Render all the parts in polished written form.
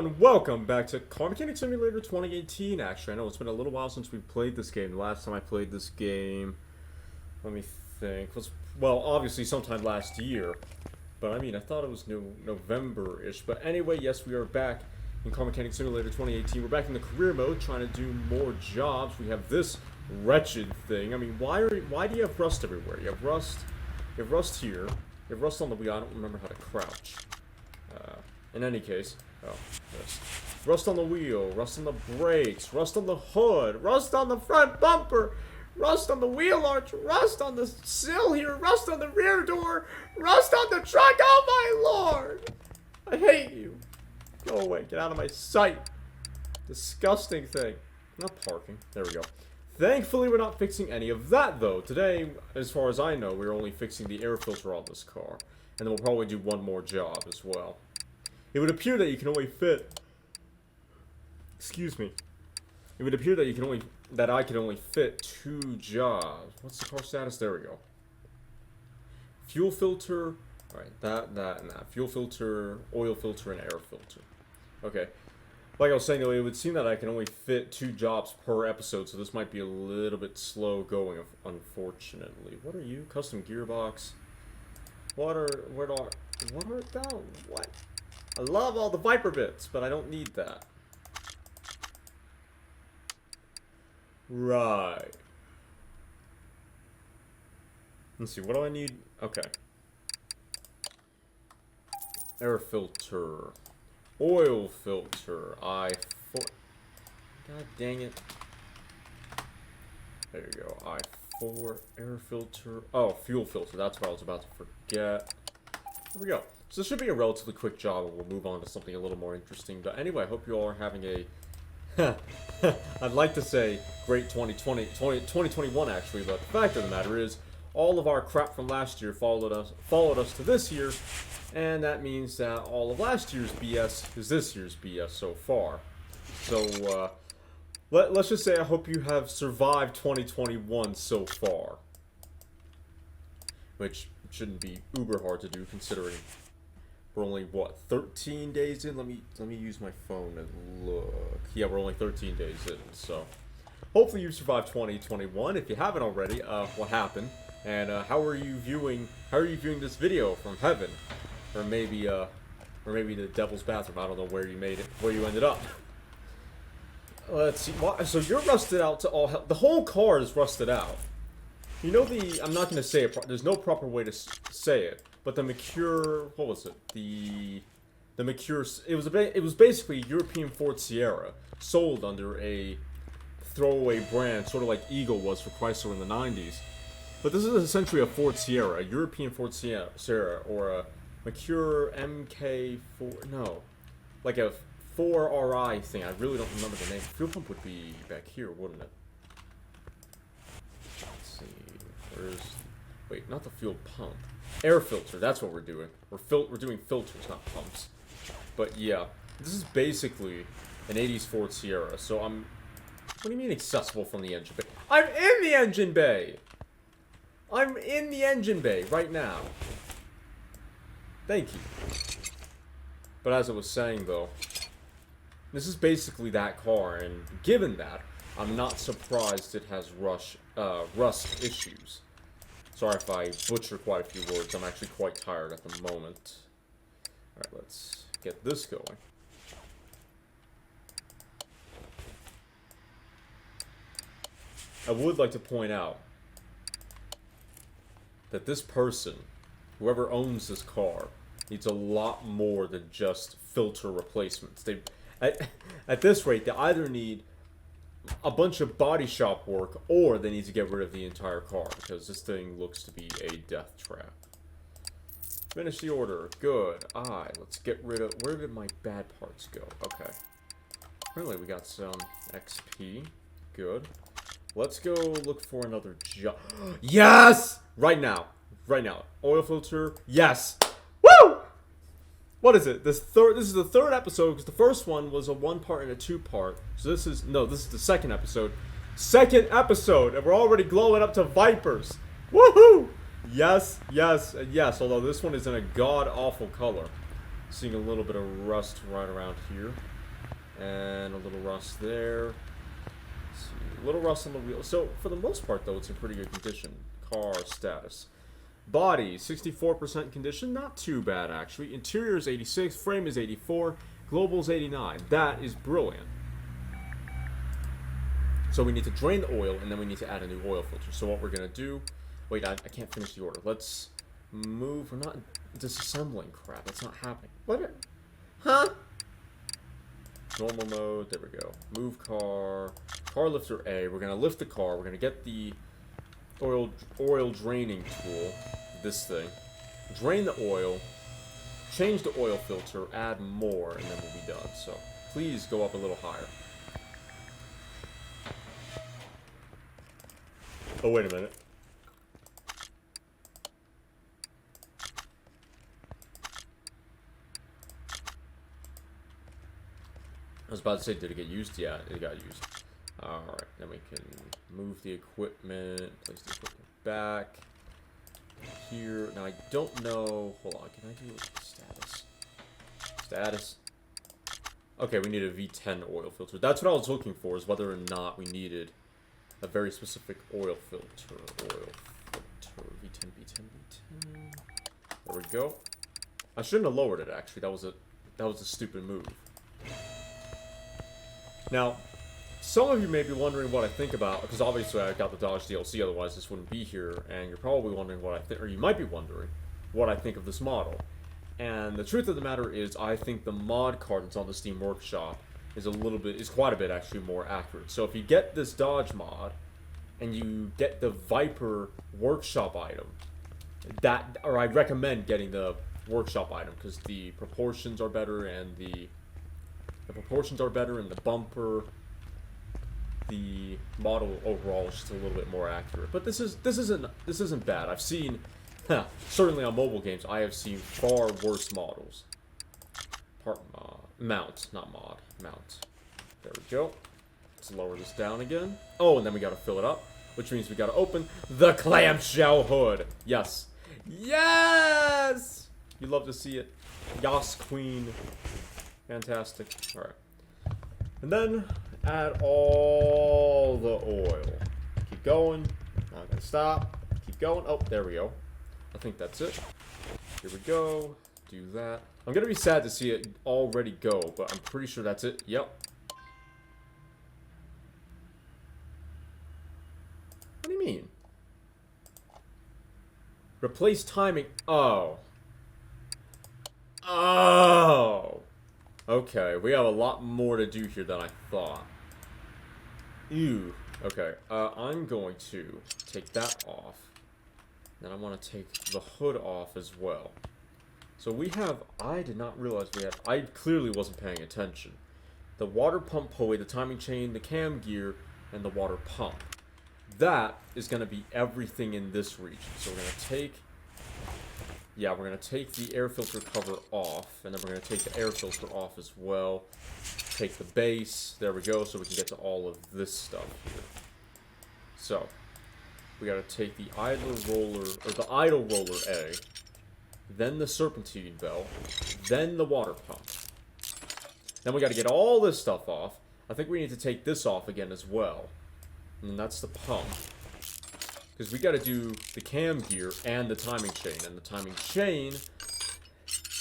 and welcome back to Car Mechanic Simulator 2018. Actually, I know it's been a little while since we played this game. The last time I played this game, let me think, was, well, obviously sometime last year. But I mean, I thought it was November-ish. But anyway, yes, we are back in Car Mechanic Simulator 2018. We're back in the career mode, trying to do more jobs. We have this wretched thing. I mean, why do you have rust everywhere? You have rust here. You have rust on the wheel. I don't remember how to crouch. In any case, yes. Rust on the wheel, rust on the brakes, rust on the hood, rust on the front bumper, rust on the wheel arch, rust on the sill here, rust on the rear door, rust on the truck. Oh my lord! I hate you. Go away. Get out of my sight. Disgusting thing. Not parking. There we go. Thankfully, we're not fixing any of that, though. Today, as far as I know, we're only fixing the air filter on this car. And then we'll probably do one more job as well. It would appear that you can only fit... Excuse me. It would appear that I can only fit 2 jobs. What's the car status? There we go. Fuel filter... Alright, that, and that. Fuel filter, oil filter, and air filter. Okay. Like I was saying, though, it would seem that I can only fit 2 jobs per episode, so this might be a little bit slow going, unfortunately. What are you? Custom gearbox. What? I love all the Viper bits, but I don't need that. Right. Let's see, what do I need? Okay. Air filter. Oil filter. God dang it. There you go. I4. Air filter. Oh, fuel filter. That's what I was about to forget. There we go. So this should be a relatively quick job, and we'll move on to something a little more interesting. But anyway, I hope you all are having a, I'd like to say great 2021 actually, but the fact of the matter is, all of our crap from last year followed us to this year, and that means that all of last year's BS is this year's BS so far. So, let's just say I hope you have survived 2021 so far. Which shouldn't be uber hard to do, considering we're only, what, 13 days in? Let me use my phone and look. Yeah, we're only 13 days in, so hopefully you survived 2021. If you haven't already, what happened? And how are you viewing this video from heaven? Or maybe the devil's bathroom. I don't know where you ended up. Let's see. So you're rusted out to all hell. The whole car is rusted out. You know I'm not going to say it, there's no proper way to say it, but the Mercure, what was it? The Mercure, it was basically European Ford Sierra, sold under a throwaway brand, sort of like Eagle was for Chrysler in the 90s. But this is essentially a Ford Sierra, a European Ford Sierra, or a Mercure MK4, no, like a 4RI thing. I really don't remember the name. Fuel pump would be back here, wouldn't it? Wait, not the fuel pump. Air filter, that's what we're doing. We're doing filters, not pumps. But yeah, this is basically an 80s Ford Sierra, so what do you mean accessible from the engine bay? I'm in the engine bay! I'm in the engine bay right now. Thank you. But as I was saying, though, this is basically that car, and given that, I'm not surprised it has rust issues. Sorry if I butcher quite a few words. I'm actually quite tired at the moment. Alright, let's get this going. I would like to point out that this person, whoever owns this car, needs a lot more than just filter replacements. At this rate, they either need a bunch of body shop work, or they need to get rid of the entire car, because this thing looks to be a death trap. Finish the order. Good. Let's get rid of... Where did my bad parts go? Okay. Apparently we got some XP. Good. Let's go look for another job. Yes! Right now. Right now. Oil filter. Yes! Woo! What is it? This is the 3rd episode, because the first one was a 1-part and a 2-part. So this is the 2nd episode. 2nd episode, and we're already glowing up to Vipers. Woohoo! Yes, yes, and yes, although this one is in a god-awful color. Seeing a little bit of rust right around here. And a little rust there. Let's see. A little rust on the wheel. So, for the most part, though, it's in pretty good condition. Car status. Body, 64% condition. Not too bad, actually. Interior is 86. Frame is 84. Global's 89. That is brilliant. So we need to drain the oil, and then we need to add a new oil filter. So what we're going to do... Wait, I can't finish the order. Let's move... We're not disassembling crap. That's not happening. What? Huh? Normal mode. There we go. Move car. Car lifter A. We're going to lift the car. We're going to get the oil draining tool. This thing. Drain the oil. Change the oil filter. Add more, and then we'll be done. So please go up a little higher. Oh, wait a minute. I was about to say, did it get used? Yeah, it got used. Alright, then we can move the equipment, place the equipment back here. Now, I don't know... Hold on, can I do status? Status. Okay, we need a V10 oil filter. That's what I was looking for, is whether or not we needed a very specific oil filter. V10, V10, V10. There we go. I shouldn't have lowered it, actually. That was a stupid move. Now, some of you may be wondering what I think about, because obviously I got the Dodge DLC, otherwise this wouldn't be here, and you're probably wondering what I think, or you might be wondering what I think of this model. And the truth of the matter is, I think the mod card that's on the Steam Workshop is quite a bit actually more accurate. So if you get this Dodge mod, and you get the Viper Workshop item, I recommend getting the Workshop item, because the proportions are better, and the bumper, the model overall is just a little bit more accurate. But this isn't bad. I've seen, certainly on mobile games, I have seen far worse models. Mount, not mod, mount. There we go. Let's lower this down again. Oh, and then we gotta fill it up, which means we gotta open the clamshell hood. Yes. Yes! You love to see it. Yas Queen. Fantastic. Alright. And then add all the oil. Keep going. Not gonna stop. Keep going. Oh, there we go. I think that's it. Here we go. Do that. I'm gonna be sad to see it already go, but I'm pretty sure that's it. Yep. What do you mean? Replace timing. Oh. Oh. Okay, we have a lot more to do here than I thought. Ew. Okay, I'm going to take that off. Then I want to take the hood off as well. So we have, I did not realize we had, I clearly wasn't paying attention. The water pump pulley, the timing chain, the cam gear, and the water pump. That is going to be everything in this region. So we're going to take... Yeah, we're going to take the air filter cover off, and then we're going to take the air filter off as well. Take the base, there we go, so we can get to all of this stuff here. So, we got to take the idler roller, or the idle roller A, then the serpentine belt, then the water pump. Then we got to get all this stuff off. I think we need to take this off again as well. And that's the pump. Because we got to do the cam gear and the timing chain. And the timing chain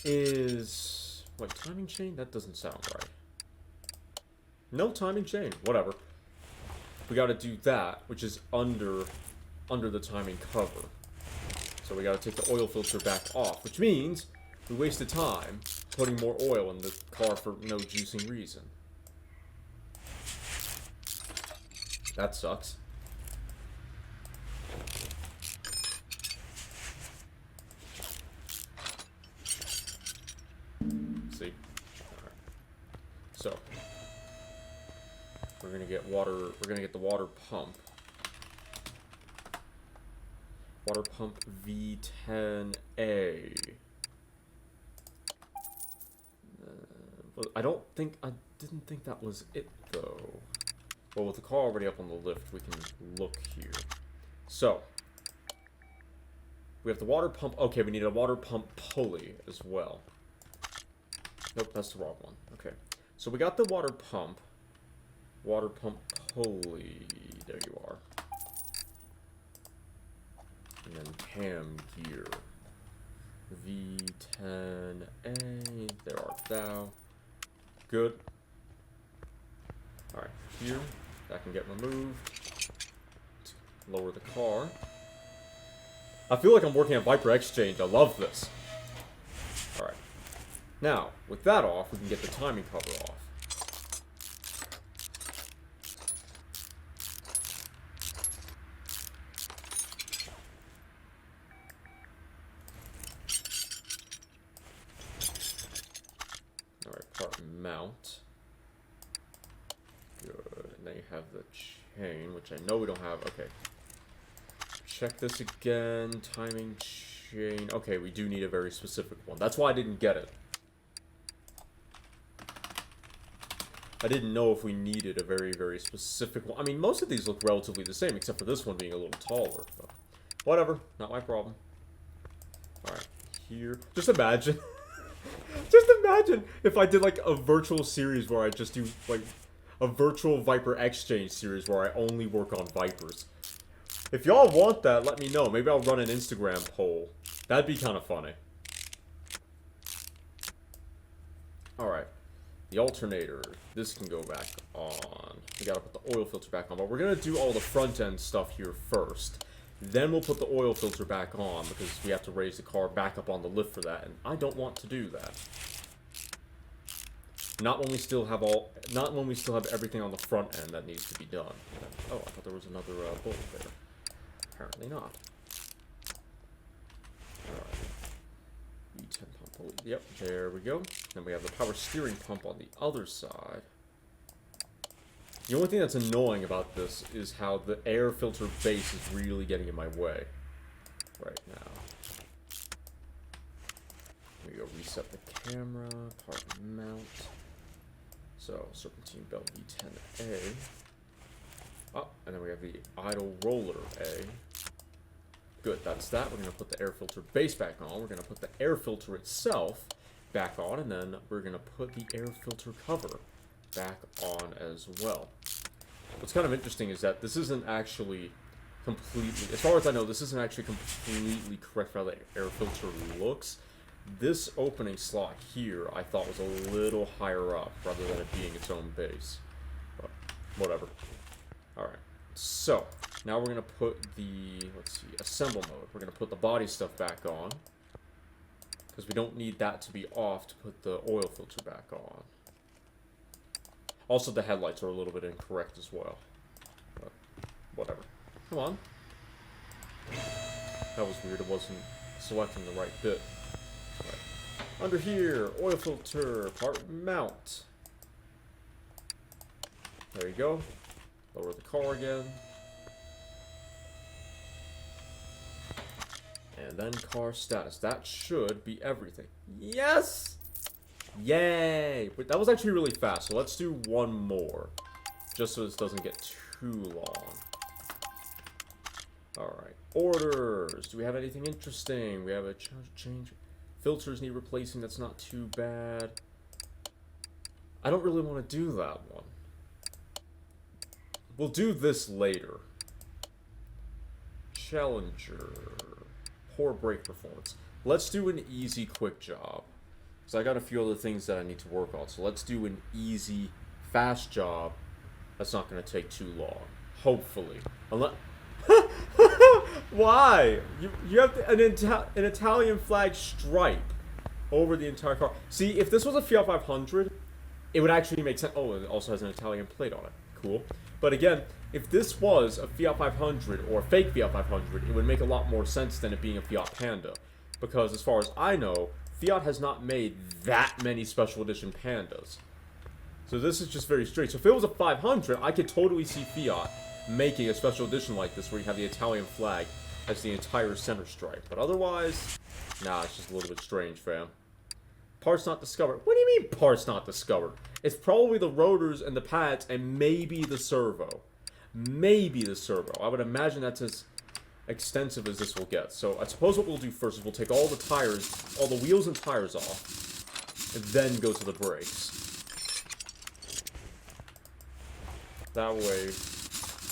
is... Wait, timing chain? That doesn't sound right. No timing chain. Whatever. We got to do that, which is under the timing cover. So we got to take the oil filter back off, which means we wasted time putting more oil in the car for no juicing reason. That sucks. See? Alright. So we're gonna get water, we're gonna get the water pump. Water pump V10A. I didn't think that was it though. Well, with the car already up on the lift, we can look here. So, we have the water pump. Okay, we need a water pump pulley as well. Nope, that's the wrong one. Okay. So we got the water pump. Water pump pulley. There you are. And then cam gear. V10A. There art thou. Good. Alright, here. That can get removed. Lower the car. I feel like I'm working at Viper Exchange. I love this. Alright. Now, with that off, we can get the timing cover off. Alright, part mount. Good. And then you have the chain, which I know we don't have. Okay. Check this again. Timing chain. Okay, we do need a very specific one. That's why I didn't get it. I didn't know if we needed a very, very specific one. I mean, most of these look relatively the same, except for this one being a little taller. But whatever. Not my problem. Alright. Here. Just imagine. Just imagine if I did, like, a virtual series where I just do, like, a virtual Viper Exchange series where I only work on Vipers. If y'all want that, let me know. Maybe I'll run an Instagram poll. That'd be kind of funny. Alright. The alternator. This can go back on. We gotta put the oil filter back on. But we're gonna do all the front end stuff here first. Then we'll put the oil filter back on because we have to raise the car back up on the lift for that. And I don't want to do that. Not when we still have everything on the front end that needs to be done. Oh, I thought there was another bullet there. Apparently not. Alright. V10 pump. Yep, there we go. Then we have the power steering pump on the other side. The only thing that's annoying about this is how the air filter base is really getting in my way right now. There we go. Reset the camera. Part mount. So, serpentine belt V10A. Oh, and then we have the idle roller A. Good, that's that. We're going to put the air filter base back on. We're going to put the air filter itself back on. And then we're going to put the air filter cover back on as well. What's kind of interesting is that this isn't actually completely, as far as I know, this isn't actually completely correct for how the air filter looks. This opening slot here, I thought was a little higher up, rather than it being its own base. But, whatever. Alright, so, now we're going to put the, let's see, assemble mode. We're going to put the body stuff back on. Because we don't need that to be off to put the oil filter back on. Also, the headlights are a little bit incorrect as well. But, whatever. Come on. That was weird, it wasn't selecting the right bit. Right. Under here, oil filter, part mount. There you go. Lower the car again. And then car status. That should be everything. Yes! Yay! But that was actually really fast, so let's do one more. Just so this doesn't get too long. Alright. Orders. Do we have anything interesting? We have a change. Filters need replacing. That's not too bad. I don't really want to do that one. We'll do this later. Challenger. Poor brake performance. Let's do an easy, quick job. Because I got a few other things that I need to work on. So let's do an easy, fast job. That's not going to take too long. Hopefully. Unless... Why? You have an Italian flag stripe over the entire car. See, if this was a Fiat 500, it would actually make sense. Oh, it also has an Italian plate on it. Cool. But again, if this was a Fiat 500 or a fake Fiat 500, it would make a lot more sense than it being a Fiat Panda. Because as far as I know, Fiat has not made that many special edition Pandas. So this is just very straight. So if it was a 500, I could totally see Fiat making a special edition like this where you have the Italian flag as the entire center stripe. But otherwise, nah, it's just a little bit strange, fam. Parts not discovered. What do you mean parts not discovered? It's probably the rotors and the pads and maybe the servo. Maybe the servo. I would imagine that's as extensive as this will get. So I suppose what we'll do first is we'll take all the tires, all the wheels and tires off, and then go to the brakes. That way,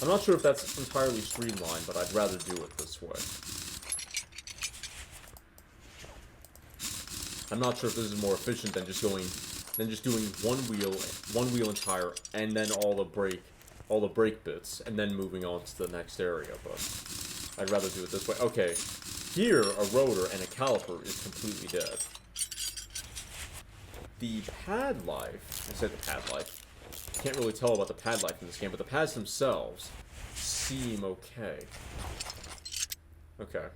I'm not sure if that's entirely streamlined, but I'd rather do it this way. I'm not sure if this is more efficient than just doing one wheel and tire, and then all the brake bits, and then moving on to the next area, but I'd rather do it this way. Okay, here, a rotor and a caliper is completely dead. The pad life, I said the pad life, can't really tell about the pad life in this game, but the pads themselves seem okay. Okay,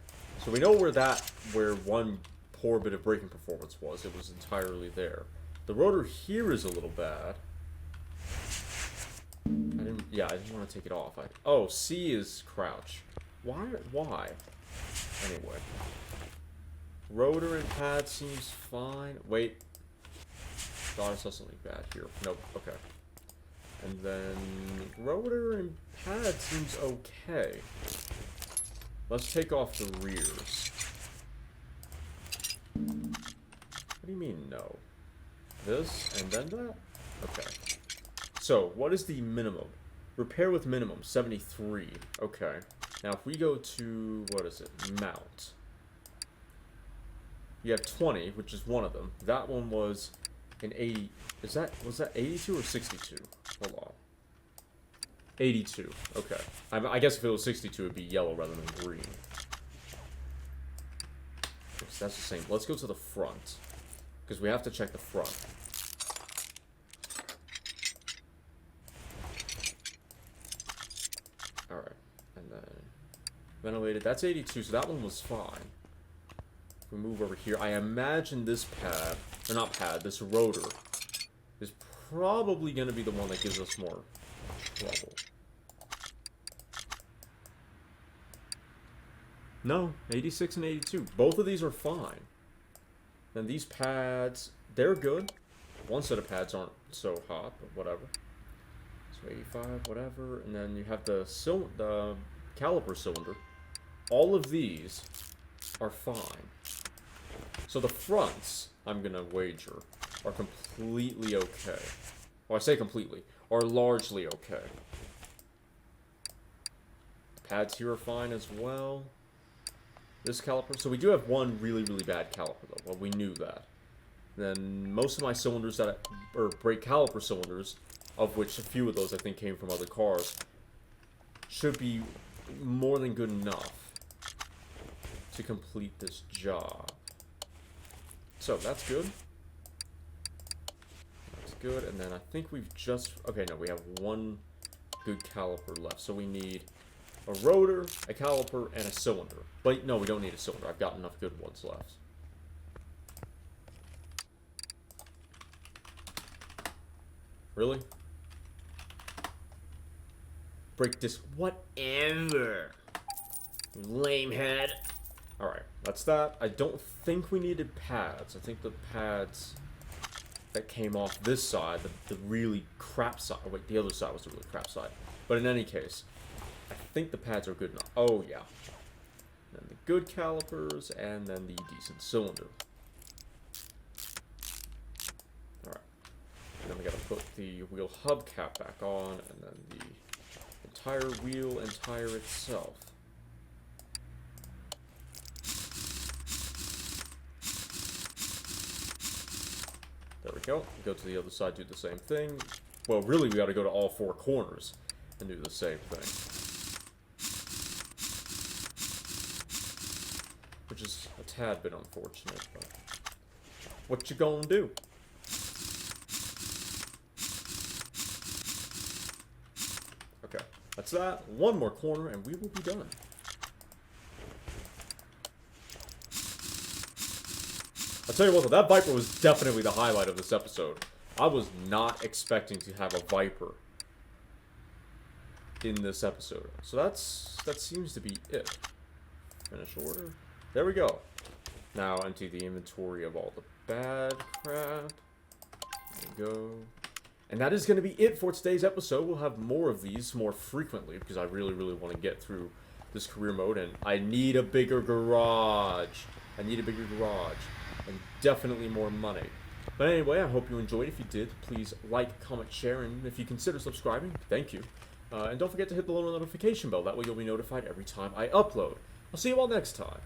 so we know where one poor bit of braking performance was. It was entirely there. The rotor here is a little bad. I didn't want to take it off. Oh, C is crouch. Why? Anyway. Rotor and pad seems fine. Wait. Thought I saw something bad here. Nope, okay. And then rotor and pad seems okay. Let's take off the rears. What do you mean, no? This, and then that? Okay. So, what is the minimum? Repair with minimum, 73. Okay. Now, if we go to, what is it? Mount. You have 20, which is one of them. That one was an 80. Was that 82 or 62? Hold on. 82. Okay. I guess if it was 62, it'd be yellow rather than green. So that's the same. Let's go to the front, because we have to check the front. Alright. And then ventilated. That's 82, so that one was fine. If we move over here, I imagine this pad, or not pad, this rotor is probably going to be the one that gives us more trouble. No, 86 and 82. Both of these are fine. Then these pads, they're good. One set of pads aren't so hot, but whatever. So 85, whatever. And then you have the caliper cylinder. All of these are fine. So the fronts, I'm going to wager, are completely okay. Well, I say completely. Are largely okay. Pads here are fine as well. This caliper. So we do have one really, really bad caliper, though. Well, we knew that. Then most of my cylinders are brake caliper cylinders, of which a few of those I think came from other cars, should be more than good enough to complete this job. So that's good. That's good. And then I think we've just... Okay, no, we have one good caliper left. So we need a rotor, a caliper, and a cylinder. But no, we don't need a cylinder. I've got enough good ones left. Really? Brake disc. Whatever. Lame head. Alright, that's that. I don't think we needed pads. I think the pads that came off this side, the really crap side. Oh, wait, the other side was the really crap side. But in any case, I think the pads are good enough. Oh, yeah. Then the good calipers, and then the decent cylinder. Alright. And then we gotta put the wheel hubcap back on, and then the entire wheel and tire itself. There we go. Go to the other side, do the same thing. Well, really, we gotta go to all four corners and do the same thing. Which is a tad bit unfortunate, but what you gonna do? Okay, that's that. One more corner and we will be done. I'll tell you what, though, that Viper was definitely the highlight of this episode. I was not expecting to have a Viper in this episode. So that seems to be it. Finish order. There we go. Now empty the inventory of all the bad crap. There we go. And that is going to be it for today's episode. We'll have more of these more frequently because I really, really want to get through this career mode. And I need a bigger garage. And definitely more money. But anyway, I hope you enjoyed. If you did, please like, comment, share, and if you consider subscribing, thank you. And don't forget to hit the little notification bell. That way you'll be notified every time I upload. I'll see you all next time.